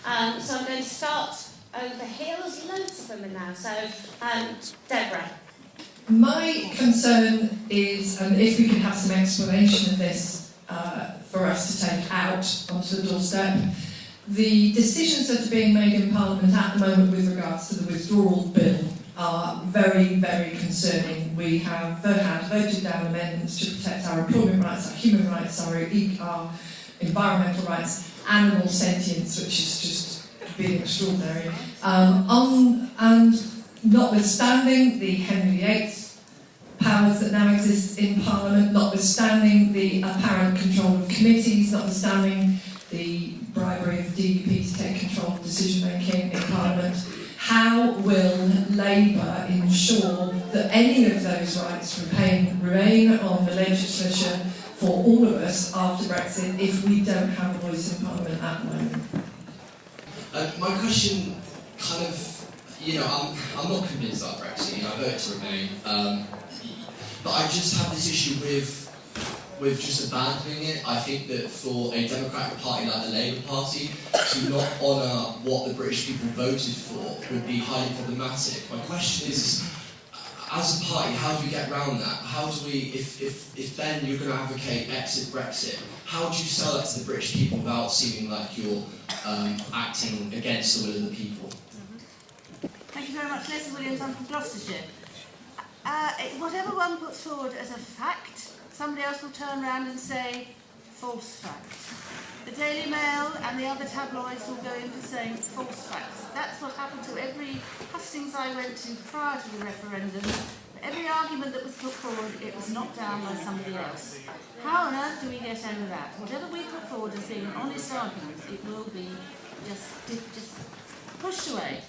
So I'm going to start over here. There's loads of them in now. So, Deborah. My concern is, and if we can have some explanation of this for us to take out onto the doorstep, the decisions that are being made in Parliament at the moment with regards to the withdrawal bill are very, very concerning. We have voted down amendments to protect our employment rights, our human rights, our environmental rights, animal sentience, which is just being extraordinary. And notwithstanding the Henry VIII powers that now exist in Parliament, notwithstanding the apparent control of committees, notwithstanding the bribery of the DUP to take control of decision-making in Parliament, how will Labour ensure that any of those rights remain on the legislature for all of us after Brexit if we don't have a voice in Parliament at the moment? My question kind of, I'm not convinced about Brexit. I voted to remain, but I just have this issue with just abandoning it. I think that for a Democratic Party like the Labour Party to not honour what the British people voted for would be highly problematic. My question is, as a party, how do we get around that? How do we, if then you're going to advocate exit Brexit, how do you sell that to the British people without seeming like you're acting against the will of the people? Thank you very much. Leslie Williams, I'm from Gloucestershire. Whatever one puts forward as a fact, somebody else will turn around and say, false facts. The Daily Mail and the other tabloids will go in for saying false facts. That's what happened to every hustings I went to prior to the referendum. Every argument that was put forward, it was knocked down by somebody else. How on earth do we get over that? Whatever we put forward as being an honest argument, it will be just pushed away.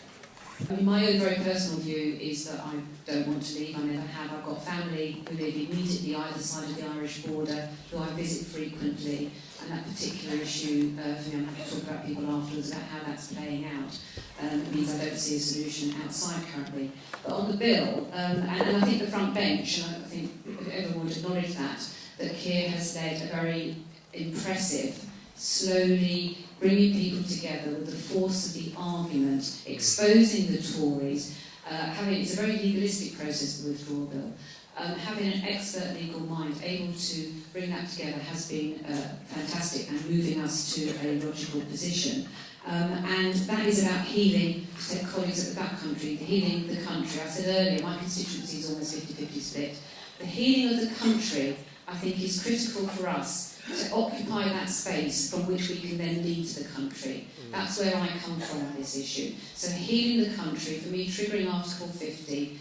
My own very personal view is that I don't want to leave. I never have. I've got family who live immediately either side of the Irish border, who I visit frequently, and that particular issue, for me, I'm happy to talk about people afterwards about how that's playing out. It means I don't see a solution outside currently. But on the bill, and I think the front bench, and I think everyone would acknowledge that Keir has led a very impressive, slowly bringing people together with the force of the argument, exposing the Tories, it's a very legalistic process, the withdrawal bill. Having an expert legal mind able to bring that together has been fantastic and moving us to a logical position. And that is about healing, to take colleagues at the back country, healing the country. I said earlier, my constituency is almost 50-50 split. The healing of the country, I think, is critical for us to occupy that space from which we can then lead to the country. That's where I come from on this issue. So healing the country, for me, triggering Article 50,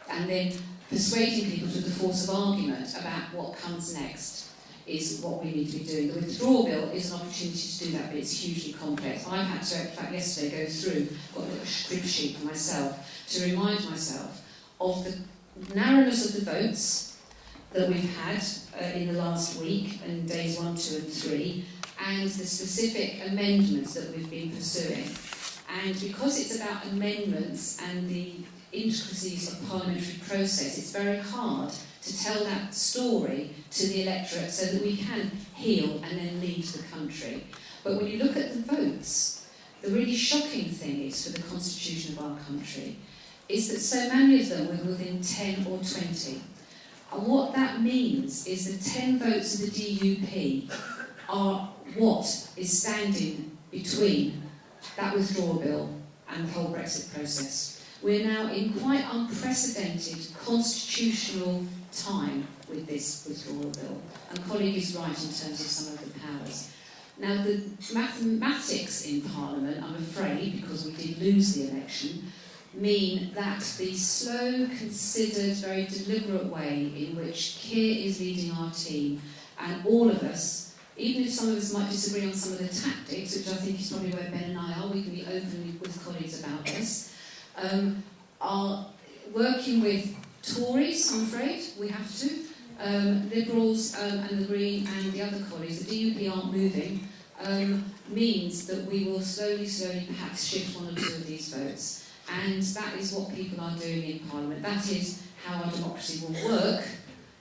and then persuading people to the force of argument about what comes next is what we need to be doing. The withdrawal bill is an opportunity to do that, but it's hugely complex. I've had to, in fact, yesterday go through, got a little crib sheet for myself, to remind myself of the narrowness of the votes that we've had in the last week, in days 1, 2 and 3, and the specific amendments that we've been pursuing. And because it's about amendments and the intricacies of parliamentary process, it's very hard to tell that story to the electorate so that we can heal and then lead the country. But when you look at the votes, the really shocking thing is for the constitution of our country is that so many of them were within 10 or 20. And what that means is the 10 votes of the DUP are what is standing between that withdrawal bill and the whole Brexit process. We're now in quite unprecedented constitutional time with this withdrawal bill. And colleague is right in terms of some of the powers. Now, the mathematics in Parliament, I'm afraid, because we did lose the election, mean that the slow, considered, very deliberate way in which Keir is leading our team, and all of us, even if some of us might disagree on some of the tactics, which I think is probably where Ben and I are, we can be open with colleagues about this, are working with Tories, I'm afraid, we have to, Liberals and the Green and the other colleagues, the DUP aren't moving, means that we will slowly perhaps shift one or two of these votes. And that is what people are doing in Parliament. That is how our democracy will work,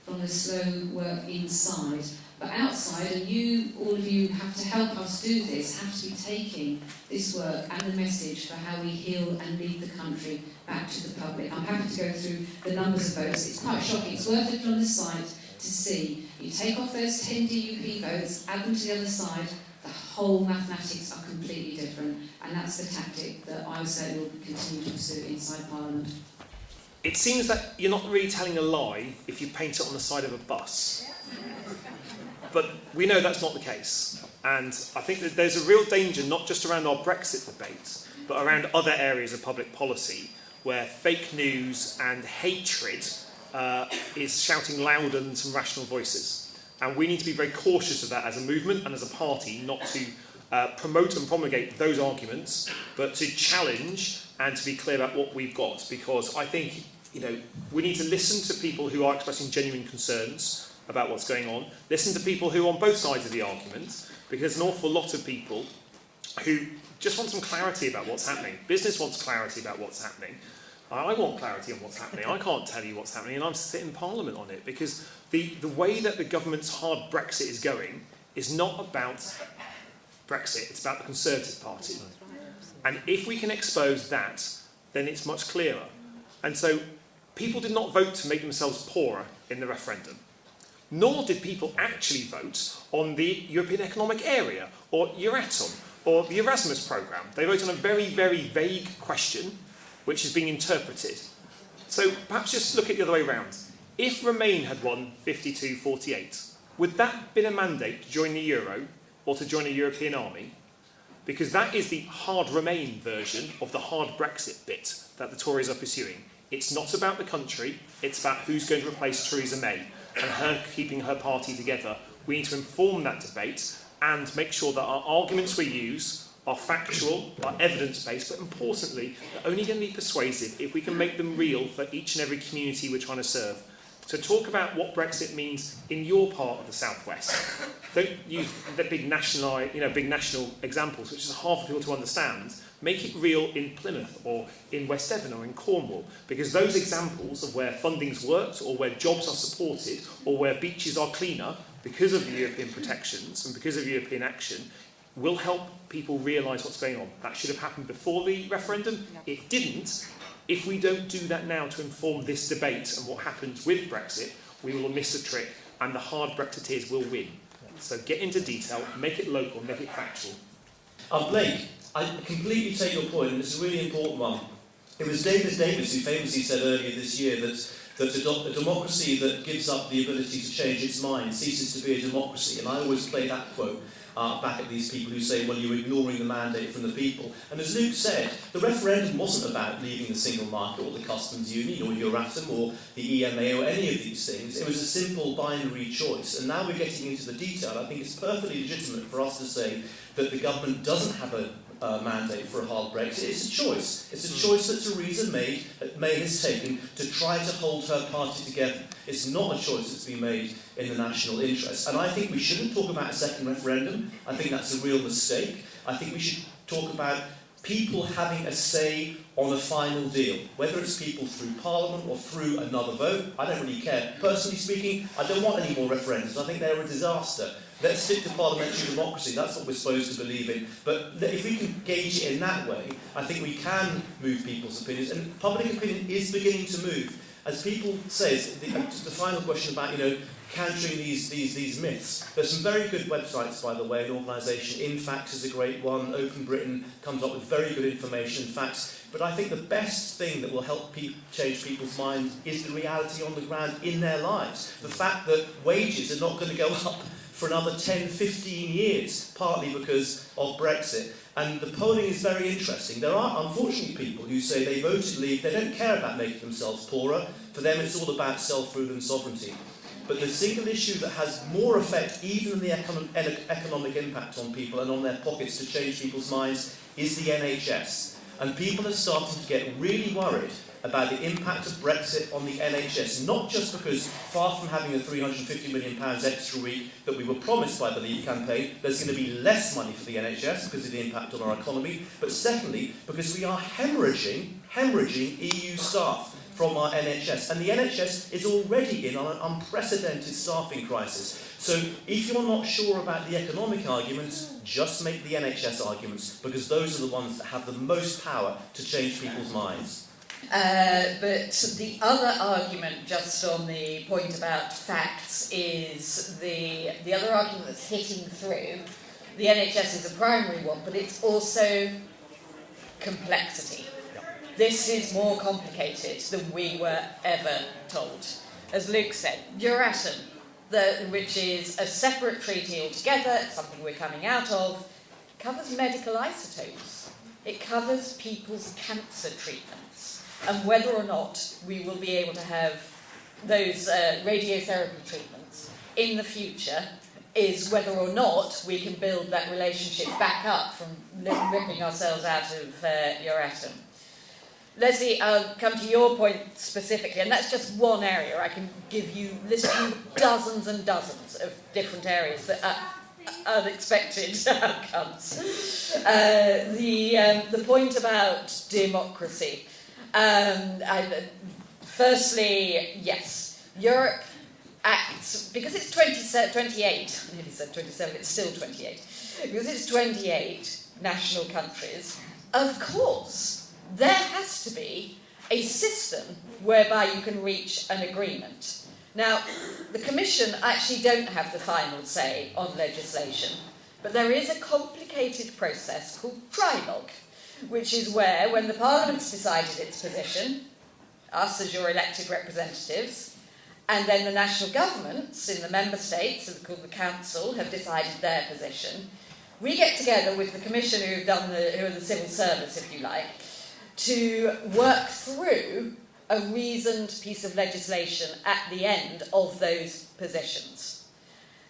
from the slow work inside. But outside, and you, all of you, have to help us do this, have to be taking this work and the message for how we heal and lead the country back to the public. I'm happy to go through the numbers of votes. It's quite shocking. It's worth looking on the site to see. You take off those 10 DUP votes, add them to the other side, the whole mathematics are completely different. And that's the tactic that I certainly will continue to pursue inside Parliament. It seems that you're not really telling a lie if you paint it on the side of a bus. But we know that's not the case. And I think that there's a real danger, not just around our Brexit debate, but around other areas of public policy, where fake news and hatred is shouting louder than some rational voices. And we need to be very cautious of that as a movement and as a party, not to promote and promulgate those arguments, but to challenge and to be clear about what we've got. Because I think, we need to listen to people who are expressing genuine concerns about what's going on, listen to people who are on both sides of the argument, because there's an awful lot of people who just want some clarity about what's happening. Business wants clarity about what's happening. I want clarity on what's happening. I can't tell you what's happening, and I'm sitting in Parliament on it, because the way that the government's hard Brexit is going is not about Brexit, it's about the Conservative Party. And if we can expose that, then it's much clearer. And so people did not vote to make themselves poorer in the referendum. Nor did people actually vote on the European Economic Area, or Euratom, or the Erasmus programme. They voted on a very, very vague question, which is being interpreted. So perhaps just look at the other way around. If Remain had won 52-48, would that have been a mandate to join the Euro, or to join a European army? Because that is the hard Remain version of the hard Brexit bit that the Tories are pursuing. It's not about the country, it's about who's going to replace Theresa May and her keeping her party together. We need to inform that debate and make sure that our arguments we use are factual, are evidence-based, but importantly, they're only going to be persuasive if we can make them real for each and every community we're trying to serve. So talk about what Brexit means in your part of the Southwest. Don't use the big national examples, which is hard for people to understand. Make it real in Plymouth or in West Devon or in Cornwall, because those examples of where funding's worked or where jobs are supported or where beaches are cleaner because of the European protections and because of European action will help people realise what's going on. That should have happened before the referendum. It didn't. If we don't do that now to inform this debate and what happens with Brexit, we will miss a trick and the hard Brexiteers will win. So get into detail, make it local, make it factual. Blake, I completely take your point, and it's a really important one. It was David Davis who famously said earlier this year that a democracy that gives up the ability to change its mind ceases to be a democracy. And I always play that quote back at these people who say, well, you're ignoring the mandate from the people. And as Luke said, the referendum wasn't about leaving the single market or the customs union or Euratom or the EMA or any of these things. It was a simple binary choice. And now we're getting into the detail. I think it's perfectly legitimate for us to say that the government doesn't have a mandate for a hard Brexit. It's a choice. It's a choice that Theresa May has taken to try to hold her party together. It's not a choice that's been made in the national interest. And I think we shouldn't talk about a second referendum. I think that's a real mistake. I think we should talk about people having a say on a final deal, whether it's people through Parliament or through another vote. I don't really care. Personally speaking, I don't want any more referendums. I think they're a disaster. Let's stick to parliamentary democracy. That's what we're supposed to believe in. But if we can gauge it in that way, I think we can move people's opinions. And public opinion is beginning to move. As people say, the final question about, countering these myths. There's some very good websites, by the way, an organisation. InFacts is a great one. Open Britain comes up with very good information and facts. But I think the best thing that will help change people's minds is the reality on the ground in their lives. The fact that wages are not going to go up for another 10, 15 years, partly because of Brexit. And the polling is very interesting. There are, unfortunately, people who say they voted leave, they don't care about making themselves poorer. For them, it's all about self-rule and sovereignty. But the single issue that has more effect, even than the economic impact on people and on their pockets to change people's minds, is the NHS. And people are starting to get really worried about the impact of Brexit on the NHS, not just because, far from having the £350 million extra week that we were promised by the Leave campaign, there's going to be less money for the NHS because of the impact on our economy, but secondly, because we are hemorrhaging EU staff. from our NHS. And the NHS is already in an unprecedented staffing crisis. So if you're not sure about the economic arguments, just make the NHS arguments, because those are the ones that have the most power to change people's minds. But the other argument, just on the point about facts, is the other argument that's hitting through. The NHS is a primary one, but it's also complexity. This is more complicated than we were ever told. As Luke said, Euratom, which is a separate treaty altogether, something we're coming out of, covers medical isotopes. It covers people's cancer treatments, and whether or not we will be able to have those radiotherapy treatments in the future is whether or not we can build that relationship back up from ripping ourselves out of Euratom. Leslie, I'll come to your point specifically, and that's just one area. I can list you dozens and dozens of different areas that are unexpected outcomes. The point about democracy. Firstly, yes, Europe acts, because it's 28, I nearly said 27, it's still 28, because it's 28 national countries, of course, there has to be a system whereby you can reach an agreement. Now, the Commission actually don't have the final say on legislation, but there is a complicated process called trilogue, which is where, when the Parliament's decided its position, us as your elected representatives, and then the national governments in the member states, called the Council, have decided their position, we get together with the Commission who are the civil service, if you like, to work through a reasoned piece of legislation at the end of those positions.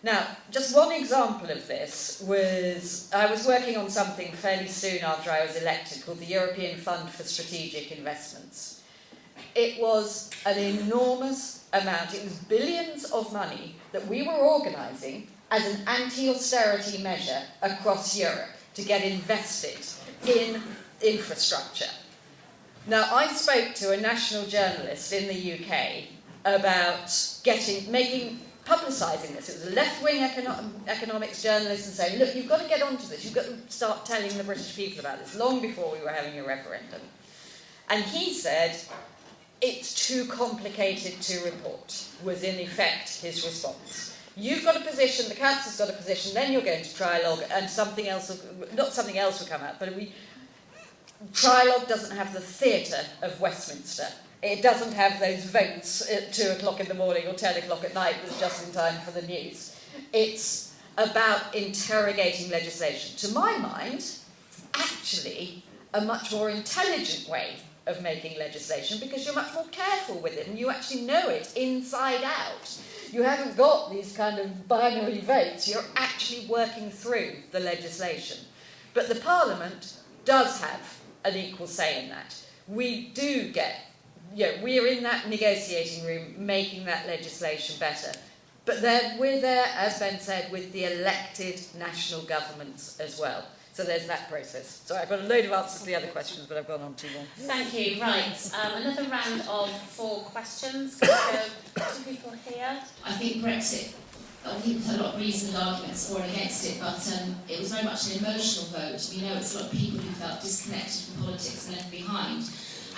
Now, just one example of this was, I was working on something fairly soon after I was elected called the European Fund for Strategic Investments. It was an enormous amount, it was billions of money that we were organising as an anti-austerity measure across Europe to get invested in infrastructure. Now, I spoke to a national journalist in the UK about publicising this. It was a left-wing economics journalist and saying, look, you've got to get onto this. You've got to start telling the British people about this, long before we were having a referendum. And he said, it's too complicated to report, was in effect his response. You've got a position, the Council's got a position, then you're going to trilogue, and something else will come out, but trilogue doesn't have the theatre of Westminster. It doesn't have those votes at 2 o'clock in the morning or 10 o'clock at night that's just in time for the news. It's about interrogating legislation. To my mind, actually, a much more intelligent way of making legislation, because you're much more careful with it and you actually know it inside out. You haven't got these kind of binary votes. You're actually working through the legislation. But the Parliament does have an equal say in that. We do get, we're in that negotiating room making that legislation better. But we're there, as Ben said, with the elected national governments as well. So there's that process. So I've got a load of answers to the other questions, but I've gone on too long. Thank you. Right, another round of 4 questions. Can we go to people here? I think Brexit, I think there's a lot of reasoned arguments for and against it, but it was very much an emotional vote. We know it's a lot of people who felt disconnected from politics and left behind.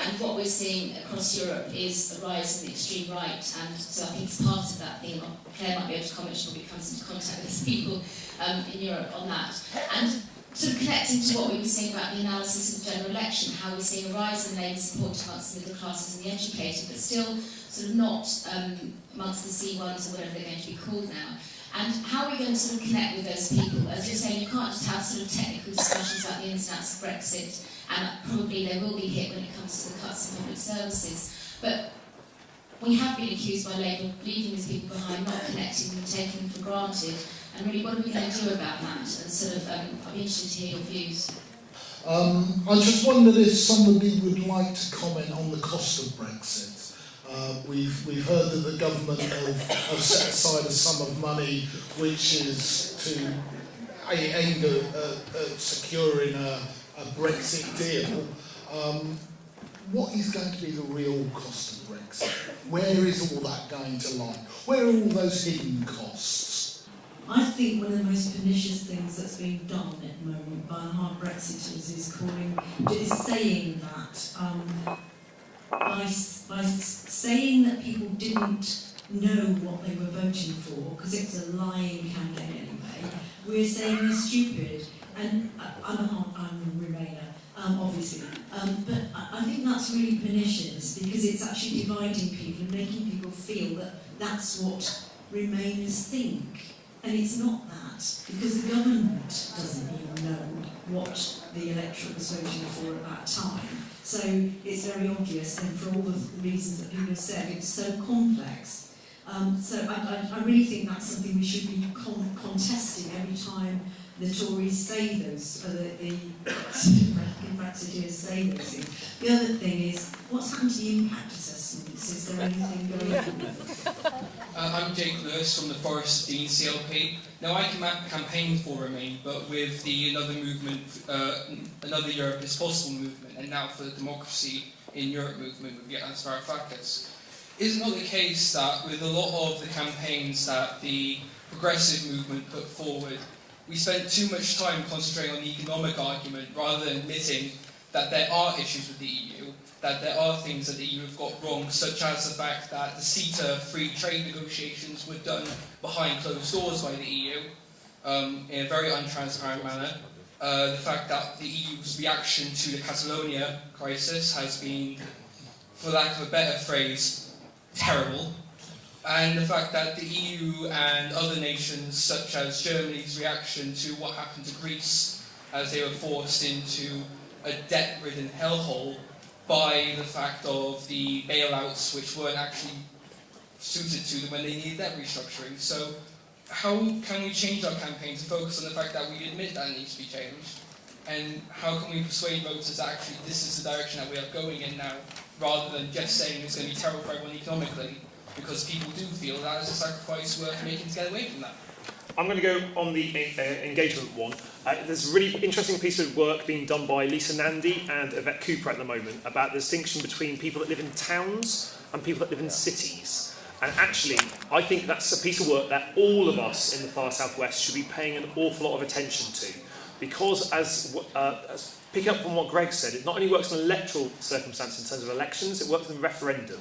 And what we're seeing across Europe is a rise in the extreme right, and so I think it's part of that theme. Claire might be able to comment, she probably comes into contact with these people in Europe on that. And sort of connecting to what we were saying about the analysis of the general election, how we're seeing a rise in Labour support amongst the middle classes and the educated, but still sort of not amongst the C1s or whatever they're going to be called now. And how are we going to sort of connect with those people? As you're saying, you can't just have sort of technical discussions about the ins and outs of Brexit, and probably they will be hit when it comes to the cuts in public services. But we have been accused by Labour of leaving these people behind, not connecting them, taking them for granted. And really, what are we going to do about that? And sort of, I'd be interested to hear your views. I just wondered if somebody would like to comment on the cost of Brexit. We've heard that the government have set aside a sum of money which is to aimed at securing a Brexit deal. what is going to be the real cost of Brexit? Where is all that going to lie? Where are all those hidden costs? I think one of the most pernicious things that's being done at the moment by the hard Brexiters is saying that by saying that people didn't know what they were voting for, because it's a lying campaign anyway, we're saying they're stupid. And I'm a Remainer, obviously, but I think that's really pernicious because it's actually dividing people and making people feel that that's what Remainers think. And it's not that, because the government doesn't even know what the electorate was voting for at that time. So it's very obvious, and for all the reasons that people have said, it's so complex. So I really think that's something we should be contesting every time the Tories say those, the Brexiteers say those things. The other thing is, what's happened to the impact assessments? Is there anything going on? I'm Jake Lewis from the Forest of Dean CLP. Now I campaigned for Remain, but with the Another Movement, Another Europe is Possible movement, and now for the Democracy in Europe movement with Yanis Varoufakis. Is it not the case that with a lot of the campaigns that the progressive movement put forward, we spent too much time concentrating on the economic argument rather than admitting that there are issues with the EU, that there are things that the EU have got wrong, such as the fact that the CETA free trade negotiations were done behind closed doors by the EU in a very untransparent manner. The fact that the EU's reaction to the Catalonia crisis has been, for lack of a better phrase, terrible. And the fact that the EU and other nations, such as Germany's reaction to what happened to Greece as they were forced into a debt-ridden hellhole by the fact of the bailouts which weren't actually suited to them when they needed debt restructuring. So how can we change our campaign to focus on the fact that we admit that it needs to be changed? And how can we persuade voters that actually this is the direction that we are going in now, rather than just saying it's going to be terrible for everyone economically? Because people do feel that is a sacrifice worth making to get away from that. I'm going to go on the engagement one. There's a really interesting piece of work being done by Lisa Nandy and Yvette Cooper at the moment about the distinction between people that live in towns and people that live in cities. And actually, I think that's a piece of work that all of us in the far southwest should be paying an awful lot of attention to. Because as picking up from what Greg said, it not only works in electoral circumstances in terms of elections, it works in referendum.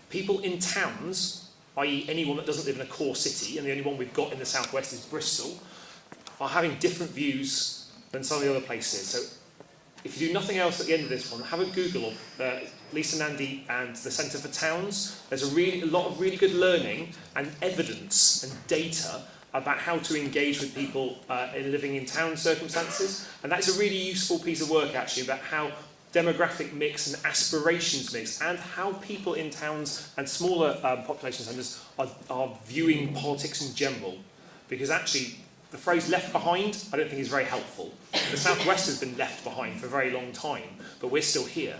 People in towns, i.e. anyone that doesn't live in a core city, and the only one we've got in the southwest is Bristol, are having different views than some of the other places. So if you do nothing else at the end of this one, have a Google of Lisa Nandy and the Centre for Towns. There's a lot of really good learning and evidence and data about how to engage with people living in town circumstances. And that's a really useful piece of work actually about how demographic mix and aspirations mix, and how people in towns and smaller population centres are viewing politics in general. Because actually, the phrase left behind, I don't think is very helpful. The Southwest has been left behind for a very long time, but we're still here.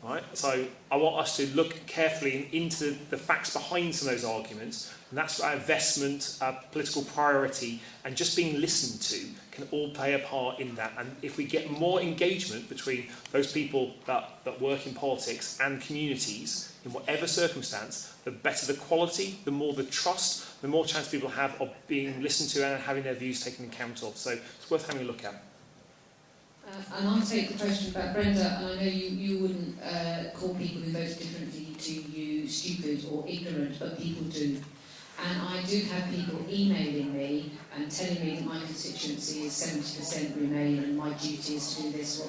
Right? So I want us to look carefully into the facts behind some of those arguments, and that's our investment, our political priority, and just being listened to can all play a part in that. And if we get more engagement between those people that work in politics and communities, in whatever circumstance, the better the quality, the more the trust, the more chance people have of being listened to and having their views taken account of. So it's worth having a look at. And I'll take the question about Brenda, and I know you wouldn't call people who vote differently to you stupid or ignorant, but people do. And I do have people emailing me and telling me that my constituency is 70% Remain and my duty is to do this,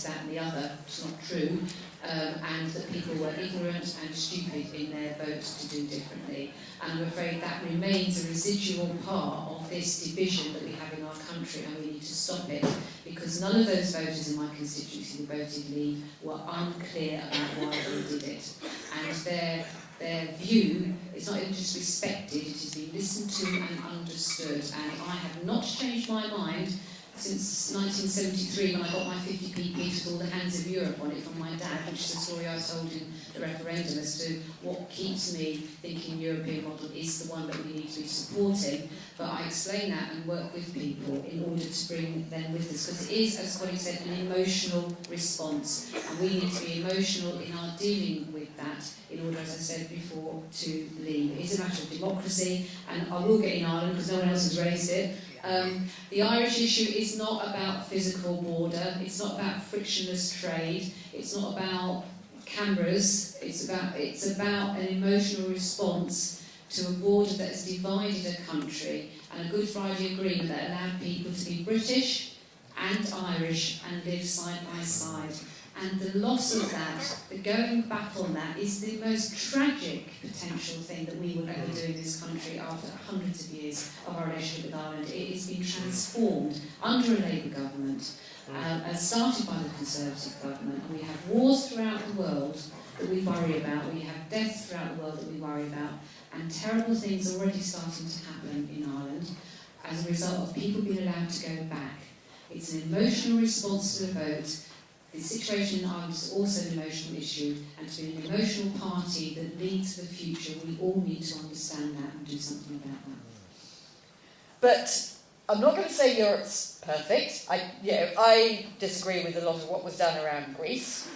that and the other. It's not true. And that people were ignorant and stupid in their vote to do differently. And I'm afraid that remains a residual part of this division that we have in our country, and we need to stop it, because none of those voters in my constituency who voted Leave were unclear about why they did it. And their view is not even just respected, it is being listened to and understood. And I have not changed my mind since 1973 when I got my 50p piece with all the Hands of Europe Europe on it from my dad, which is a story I told in the referendum as to what keeps me thinking European model is the one that we need to be supporting. But I explain that and work with people in order to bring them with us, because it is, as Colin said, an emotional response, and we need to be emotional in our dealing with that in order, as I said before, to leave. It is a matter of democracy, and I will get in Ireland because no one else has raised it. The Irish issue is not about physical border, it's not about frictionless trade, it's not about cameras, it's about an emotional response to a border that has divided a country, and a Good Friday Agreement that allowed people to be British and Irish and live side by side. And the loss of that, the going back on that, is the most tragic potential thing that we will ever do in this country after hundreds of years of our relationship with Ireland. It has been transformed under a Labour government, and started by the Conservative government. We have wars throughout the world that we worry about, we have deaths throughout the world that we worry about, and terrible things already starting to happen in Ireland as a result of people being allowed to go back. It's an emotional response to the vote. The situation in Ireland is also an emotional issue, and to be an emotional party that leads the future, we all need to understand that and do something about that. But I'm not going to say Europe's perfect. I disagree with a lot of what was done around Greece.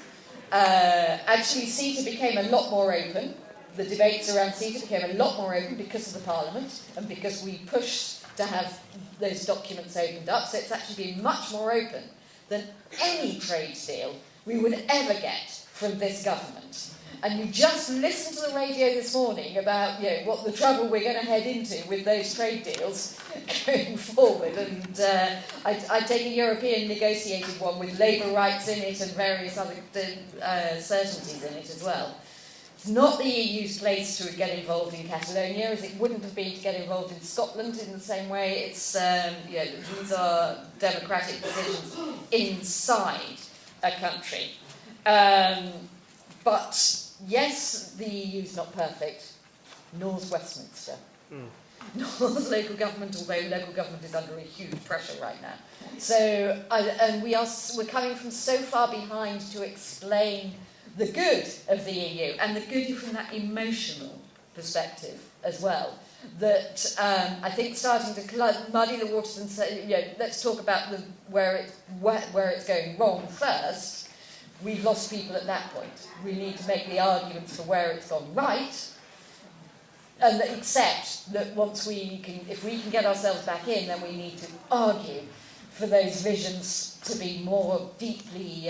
Actually, CETA became a lot more open. The debates around CETA became a lot more open because of the Parliament and because we pushed to have those documents opened up. So it's actually been much more open than any trade deal we would ever get from this government. And you just listened to the radio this morning about what the trouble we're going to head into with those trade deals going forward. And I take a European negotiated one with labour rights in it and various other certainties in it as well. It's not the EU's place to get involved in Catalonia, as it wouldn't have been to get involved in Scotland in the same way. It's these are democratic decisions inside a country. But yes, the EU's not perfect, nor's Westminster. Nor's local government, although local government is under a huge pressure right now. So, we're coming from so far behind to explain the good of the EU, and the good from that emotional perspective as well, that I think starting to muddy the waters and say, let's talk about where it's going wrong first. We've lost people at that point. We need to make the arguments for where it's gone right, and accept that if we can get ourselves back in, then we need to argue for those visions to be more deeply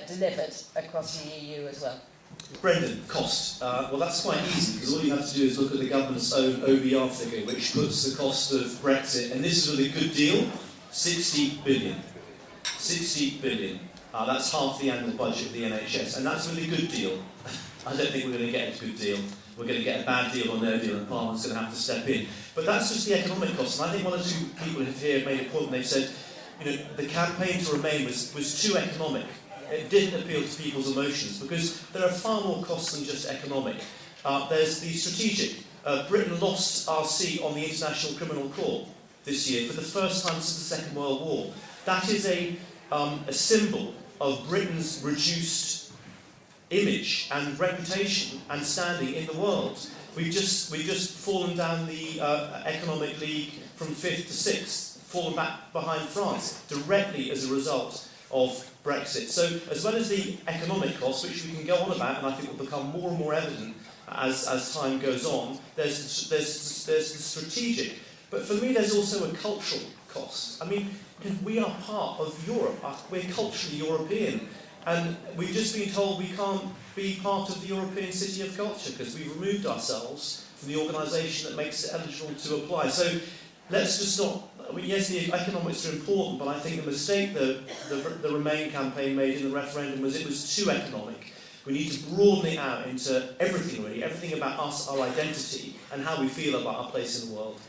delivered across the EU as well. Brendan, cost. Well, that's quite easy, because all you have to do is look at the government's own OBR figure, which puts the cost of Brexit, and this is really a good deal, 60 billion. 60 billion. That's half the annual budget of the NHS, and that's a really good deal. I don't think we're going to get a good deal. We're going to get a bad deal or no deal, and Parliament's going to have to step in. But that's just the economic cost, and I think one or two people here made a point, and they've said, the campaign to Remain was too economic. It didn't appeal to people's emotions, because there are far more costs than just economic. There's the strategic. Britain lost our seat on the International Criminal Court this year for the first time since the Second World War. That is a symbol of Britain's reduced image and reputation and standing in the world. We've just fallen down the economic league from 5th to 6th. Fallen back behind France directly as a result of Brexit. So, as well as the economic costs, which we can go on about, and I think will become more and more evident as time goes on, there's the strategic. But for me, there's also a cultural cost. I mean, we are part of Europe. We're culturally European, and we've just been told we can't be part of the European City of Culture because we've removed ourselves from the organisation that makes it eligible to apply. So, let's just not. Yes, the economics are important, but I think the mistake the Remain campaign made in the referendum was it was too economic. We need to broaden it out into everything, really, everything about us, our identity, and how we feel about our place in the world.